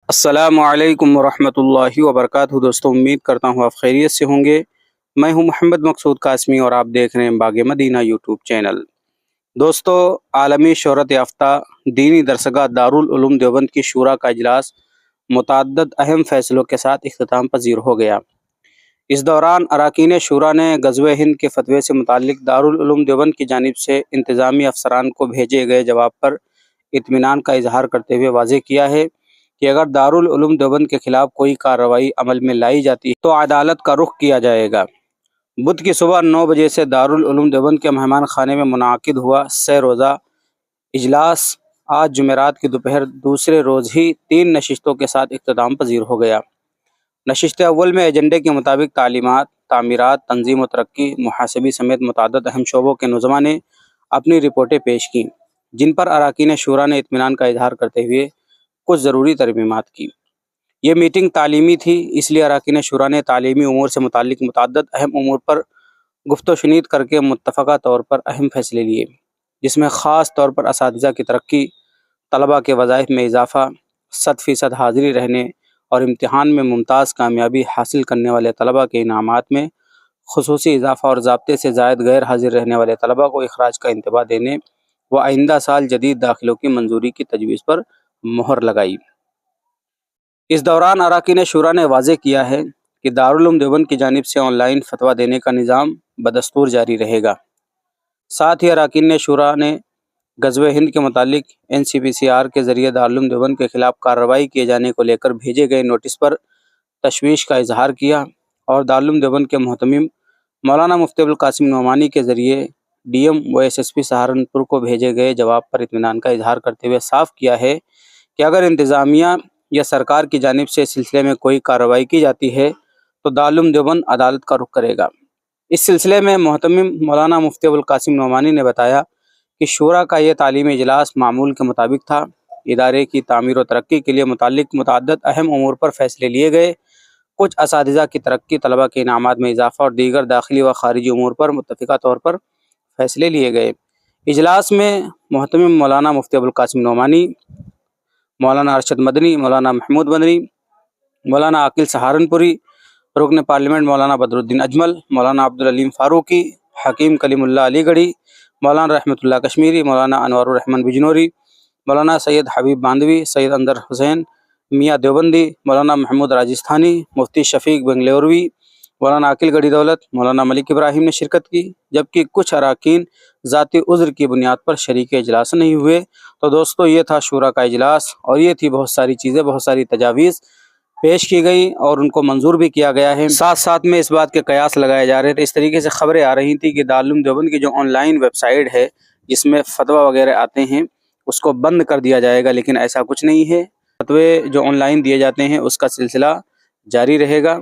السلام علیکم ورحمۃ اللہ وبرکاتہ دوستوں، امید کرتا ہوں آپ خیریت سے ہوں گے۔ میں ہوں محمد مقصود قاسمی اور آپ دیکھ رہے ہیں باغ مدینہ یوٹیوب چینل۔ دوستو، عالمی شہرت یافتہ دینی درسگاہ دارالعلوم دیوبند کی شورا کا اجلاس متعدد اہم فیصلوں کے ساتھ اختتام پذیر ہو گیا۔ اس دوران اراکین شورا نے غزوہ ہند کے فتوے سے متعلق دارالعلوم دیوبند کی جانب سے انتظامی افسران کو بھیجے گئے جواب پر اطمینان کا اظہار کرتے ہوئے واضح کیا ہے کہ اگر دارالعلوم دیوبند کے خلاف کوئی کارروائی عمل میں لائی جاتی ہے تو عدالت کا رخ کیا جائے گا۔ بدھ کی صبح 9 بجے سے دارالعلوم دیوبند کے مہمان خانے میں منعقد ہوا سہ روزہ اجلاس آج جمعرات کی دوپہر دوسرے روز ہی 3 نشستوں کے ساتھ اختتام پذیر ہو گیا۔ نشست اول میں ایجنڈے کے مطابق تعلیمات، تعمیرات، تنظیم و ترقی، محاسبی سمیت متعدد اہم شعبوں کے نظماء نے اپنی رپورٹیں پیش کیں، جن پر اراکین شورا نے اطمینان کا اظہار کرتے ہوئے کچھ ضروری ترمیمات کی۔ یہ میٹنگ تعلیمی تھی، اس لیے اراکین شورا نے تعلیمی امور سے متعلق متعدد اہم امور پر گفت و شنید کر کے متفقہ طور پر اہم فیصلے لیے، جس میں خاص طور پر اساتذہ کی ترقی، طلباء کے وظائف میں اضافہ، 100% حاضری رہنے اور امتحان میں ممتاز کامیابی حاصل کرنے والے طلباء کے انعامات میں خصوصی اضافہ اور ضابطے سے زائد غیر حاضر رہنے والے طلباء کو اخراج کا انتباہ دینے و آئندہ سال جدید داخلوں کی منظوری کی تجویز پر مہر لگائی۔ اس دوران اراکین شورا نے واضح کیا ہے کہ دارالعلوم دیوبند کی جانب سے آن لائن فتویٰ دینے کا نظام بدستور جاری رہے گا۔ ساتھ ہی اراکین شورا نے غزوہ ہند کے متعلق NCPCR کے ذریعے دارالعلوم دیوبند کے خلاف کارروائی کیے جانے کو لے کر بھیجے گئے نوٹس پر تشویش کا اظہار کیا اور دارالعلوم دیوبند کے محتمم مولانا مفتی ابوالقاسم نعمانی کے ذریعے DM و SSP سہارنپور کو بھیجے گئے جواب پر اطمینان کا اظہار کرتے ہوئے صاف کیا ہے کہ اگر انتظامیہ یا سرکار کی جانب سے اس سلسلے میں کوئی کارروائی کی جاتی ہے تو دارالعلوم دیوبند عدالت کا رخ کرے گا۔ اس سلسلے میں محتمم مولانا مفتی ابوالقاسم نعمانی نے بتایا کہ شورا کا یہ تعلیمی اجلاس معمول کے مطابق تھا۔ ادارے کی تعمیر و ترقی کے لیے متعلق متعدد اہم امور پر فیصلے لیے گئے، کچھ اساتذہ کی ترقی، طلباء کے انعامات میں اضافہ اور دیگر داخلی و خارجی امور پر متفقہ طور پر فیصلے لیے گئے۔ اجلاس میں محتمم مولانا مفتی ابوالقاسم نعمانی، مولانا ارشد مدنی، مولانا محمود مدنی، مولانا عاقل سہارنپوری، رکن پارلیمنٹ مولانا بدرالدین اجمل، مولانا عبدالعلیم فاروقی، حکیم کلیم اللہ علی گڑھی، مولانا رحمت اللہ کشمیری، مولانا انوار الرحمن بجنوری، مولانا سید حبیب باندوی، سید اندر حسین میاں دیوبندی، مولانا محمود راجستھانی، مفتی شفیق بنگلوروی، مولانا عاقل گڑھی دولت، مولانا ملک ابراہیم نے شرکت کی، جبکہ کچھ اراکین ذاتی عذر کی بنیاد پر شریک اجلاس نہیں ہوئے۔ تو دوستو، یہ تھا شورا کا اجلاس اور یہ تھی بہت ساری چیزیں، بہت ساری تجاویز پیش کی گئی اور ان کو منظور بھی کیا گیا ہے۔ ساتھ ساتھ میں اس بات کے قیاس لگائے جا رہے تھے، اس طریقے سے خبریں آ رہی تھیں کہ دارالعلوم دیوبند کی جو آن لائن ویب سائٹ ہے جس میں فتویٰ وغیرہ آتے ہیں اس کو بند کر دیا جائے گا، لیکن ایسا کچھ نہیں ہے۔ فتوے جو آن لائن دیے جاتے ہیں اس کا سلسلہ جاری رہے گا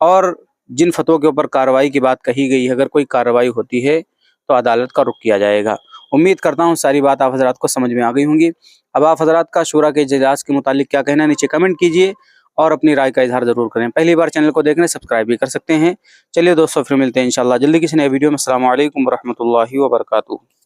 اور جن فتووں کے اوپر کارروائی کی بات کہی گئی ہے، اگر کوئی کارروائی ہوتی ہے تو عدالت کا رخ کیا جائے گا۔ امید کرتا ہوں ساری بات آپ حضرات کو سمجھ میں آ گئی ہوں گی۔ اب آپ حضرات کا شورا کے اجلاس کے متعلق کیا کہنا ہے، نیچے کمنٹ کیجئے اور اپنی رائے کا اظہار ضرور کریں۔ پہلی بار چینل کو دیکھنے سبسکرائب بھی کر سکتے ہیں۔ چلیے دوستو، پھر ملتے ہیں انشاءاللہ جلدی کسی نئے ویڈیو میں۔ السلام علیکم ورحمۃ اللہ وبرکاتہ۔